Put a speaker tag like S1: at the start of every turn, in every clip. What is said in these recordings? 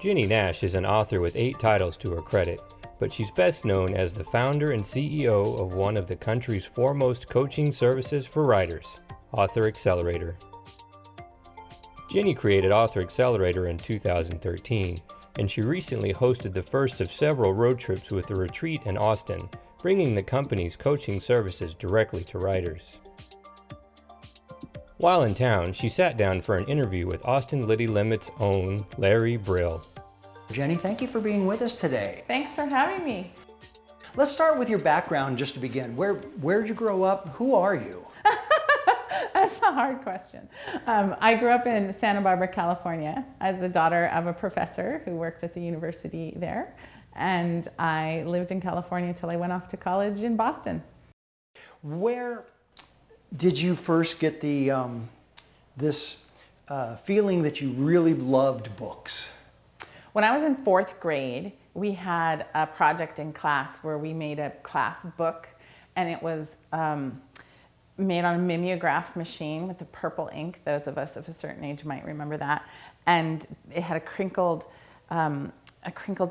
S1: Jennie Nash is an author with 8 titles to her credit, but she's best known as the founder and CEO of one of the country's foremost coaching services for writers, Author Accelerator. Jennie created Author Accelerator in 2013, and she recently hosted the first of several road trips with a retreat in Austin, bringing the company's coaching services directly to writers. While in town, she sat down for an interview with Austin Liti Limit's own Larry Brill.
S2: Jennie, thank you for being with us today.
S3: Thanks for having me.
S2: Let's start with your background just to begin. Where'd you grow up? Who are you?
S3: That's a hard question. I grew up in Santa Barbara, California, as the daughter of a professor who worked at the university there. And I lived in California until I went off to college in Boston.
S2: Where did you first get the this feeling that you really loved books?
S3: When I was in 4th grade, we had a project in class where we made a class book, and it was made on a mimeograph machine with the purple ink. Those of us of a certain age might remember that. And it had a crinkled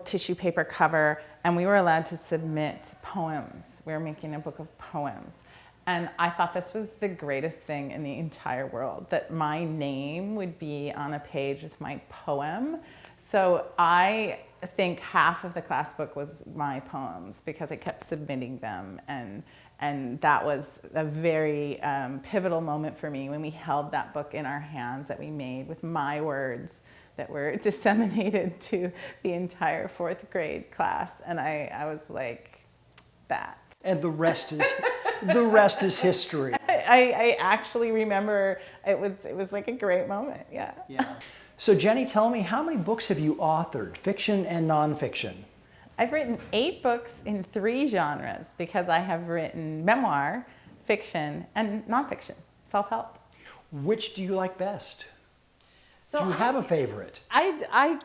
S3: tissue paper cover, and we were allowed to submit poems. We were making a book of poems. And I thought this was the greatest thing in the entire world, that my name would be on a page with my poem. So I think half of the class book was my poems because I kept submitting them, and that was a very pivotal moment for me when we held that book in our hands that we made with my words that were disseminated to the entire 4th grade class. And I was like, that.
S2: And the rest is history.
S3: I actually remember it was like a great moment. Yeah.
S2: So Jennie, tell me, how many books have you authored, fiction and nonfiction?
S3: I've written 8 books in 3 genres because I have written memoir, fiction, and nonfiction, self-help.
S2: Which do you like best?
S3: So
S2: do you have a favorite?
S3: I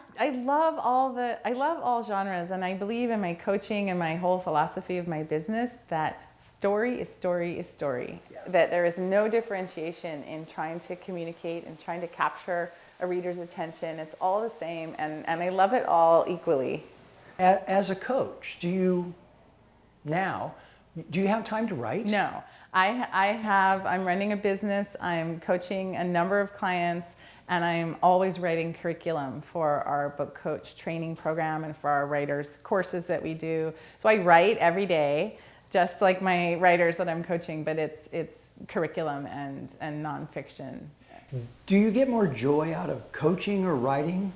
S3: love all genres, and I believe in my coaching and my whole philosophy of my business that story is story is story. Yeah. That there is no differentiation in trying to communicate and trying to capture a reader's attention. It's all the same, and I love it all equally.
S2: As a coach, do you have time to write?
S3: No, I'm running a business, I'm coaching a number of clients, and I'm always writing curriculum for our book coach training program and for our writers courses that we do. So I write every day, just like my writers that I'm coaching, but it's curriculum and nonfiction.
S2: Do you get more joy out of coaching or writing?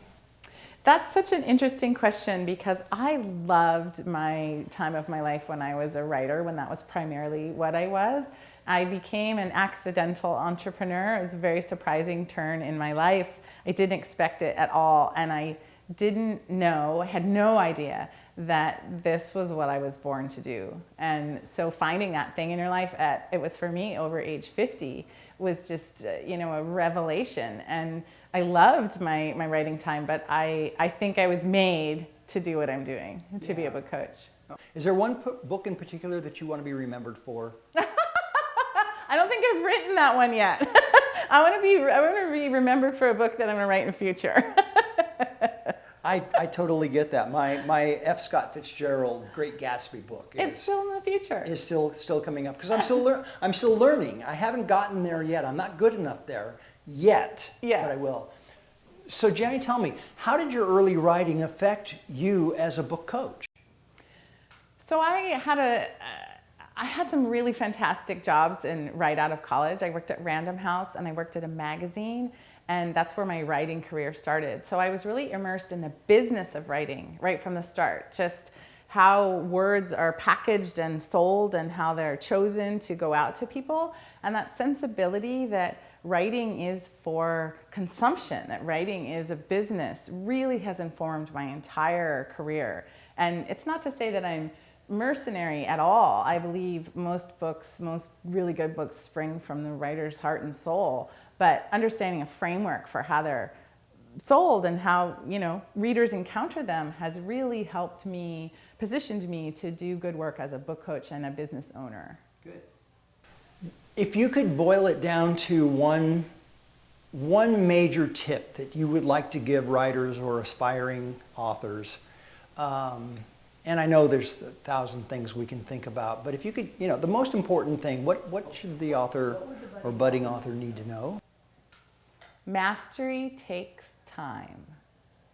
S3: That's such an interesting question because I loved my time of my life when I was a writer, when that was primarily what I was. I became an accidental entrepreneur. It was a very surprising turn in my life. I didn't expect it at all, and I had no idea that this was what I was born to do. And so finding that thing in your life it was for me over age 50, was just a revelation. And I loved my writing time, but I think I was made to do what I'm doing, to be a book coach.
S2: Is there one book in particular that you want to be remembered for?
S3: I don't think I've written that one yet. I want to be remembered for a book that I'm going to write in the future.
S2: I totally get that. My F. Scott Fitzgerald Great Gatsby book
S3: it's still in the future.
S2: Is still coming up because I'm still learning. I haven't gotten there yet. I'm not good enough there yet, but I will. So Jennie, tell me, how did your early writing affect you as a book coach?
S3: So I had some really fantastic jobs right out of college. I worked at Random House and I worked at a magazine, and that's where my writing career started. So I was really immersed in the business of writing right from the start, just how words are packaged and sold and how they're chosen to go out to people. And that sensibility that writing is for consumption, that writing is a business, really has informed my entire career. And it's not to say that I'm mercenary at all. I believe most really good books spring from the writer's heart and soul, but understanding a framework for how they're sold and how readers encounter them has really helped me, positioned me to do good work as a book coach and a business owner.
S2: Good. If you could boil it down to one one major tip that you would like to give writers or aspiring authors, and I know there's 1,000 things we can think about, but if you could, the most important thing, what should the author or budding author need to know?
S3: Mastery takes time.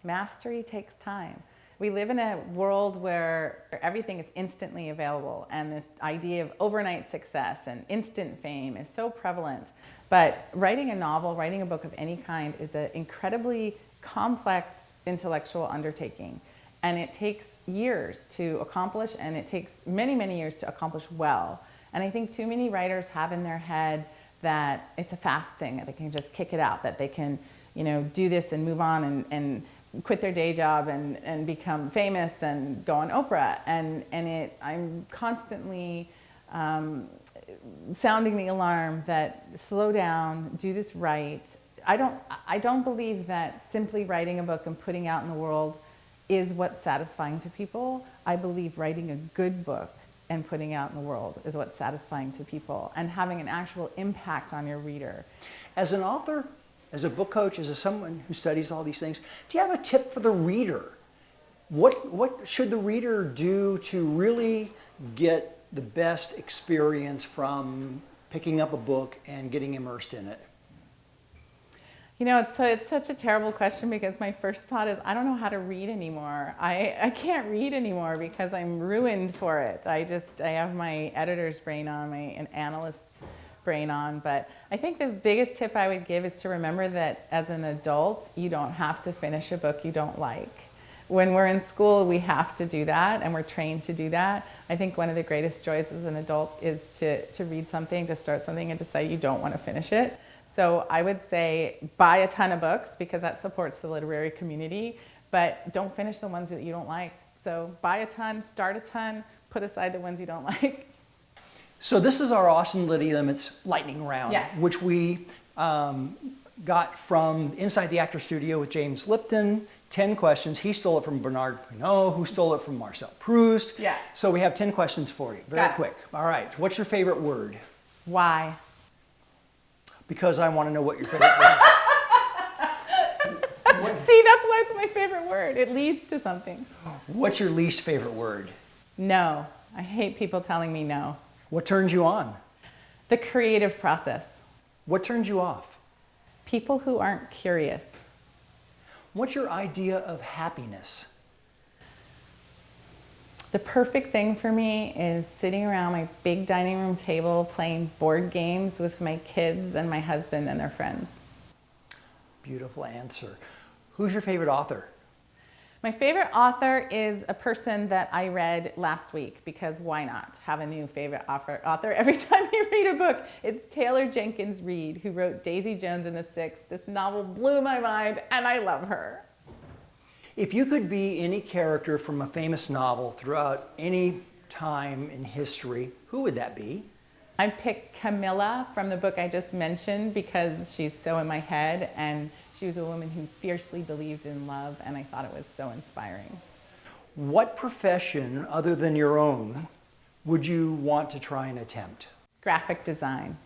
S3: Mastery takes time. We live in a world where everything is instantly available, and this idea of overnight success and instant fame is so prevalent. But writing a novel, writing a book of any kind is an incredibly complex intellectual undertaking. And it takes years to accomplish, and it takes many, many years to accomplish well. And I think too many writers have in their head that it's a fast thing, that they can just kick it out, that they can, do this and move on and quit their day job and become famous and go on Oprah. I'm constantly sounding the alarm that slow down, do this right. I don't believe that simply writing a book and putting out in the world is what's satisfying to people. I believe writing a good book and putting out in the world is what's satisfying to people, and having an actual impact on your reader.
S2: As an author, as a book coach, as someone who studies all these things, do you have a tip for the reader? What should the reader do to really get the best experience from picking up a book and getting immersed in it?
S3: It's such a terrible question, because my first thought is, I don't know how to read anymore. I can't read anymore because I'm ruined for it. I have my editor's brain on, an analyst's brain on. But I think the biggest tip I would give is to remember that as an adult, you don't have to finish a book you don't like. When we're in school, we have to do that, and we're trained to do that. I think one of the greatest joys as an adult is to read something, to start something, and decide you don't want to finish it. So I would say buy a ton of books, because that supports the literary community, but don't finish the ones that you don't like. So buy a ton, start a ton, put aside the ones you don't like.
S2: So this is our Austin Liti Limits lightning round,
S3: Yeah.
S2: which we got from Inside the Actor Studio with James Lipton. 10 questions. He stole it from Bernard Pinault, who stole it from Marcel Proust.
S3: Yeah.
S2: So we have 10 questions for you, very quick. All right, what's your favorite word?
S3: Why?
S2: Because I want to know what your favorite word is.
S3: See, that's why it's my favorite word. It leads to something.
S2: What's your least favorite word?
S3: No. I hate people telling me no.
S2: What turns you on?
S3: The creative process.
S2: What turns you off?
S3: People who aren't curious.
S2: What's your idea of happiness?
S3: The perfect thing for me is sitting around my big dining room table playing board games with my kids and my husband and their friends.
S2: Beautiful answer. Who's your favorite author?
S3: My favorite author is a person that I read last week, because why not have a new favorite author every time you read a book? It's Taylor Jenkins Reid, who wrote Daisy Jones and the Six. This novel blew my mind, and I love her.
S2: If you could be any character from a famous novel throughout any time in history, who would that be?
S3: I picked Camilla from the book I just mentioned, because she's so in my head, and she was a woman who fiercely believed in love, and I thought it was so inspiring.
S2: What profession other than your own would you want to try and attempt?
S3: Graphic design.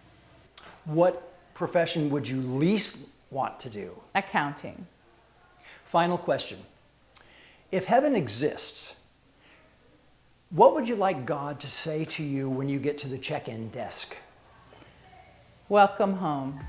S2: What profession would you least want to do?
S3: Accounting.
S2: Final question. If heaven exists, what would you like God to say to you when you get to the check-in desk?
S3: Welcome home.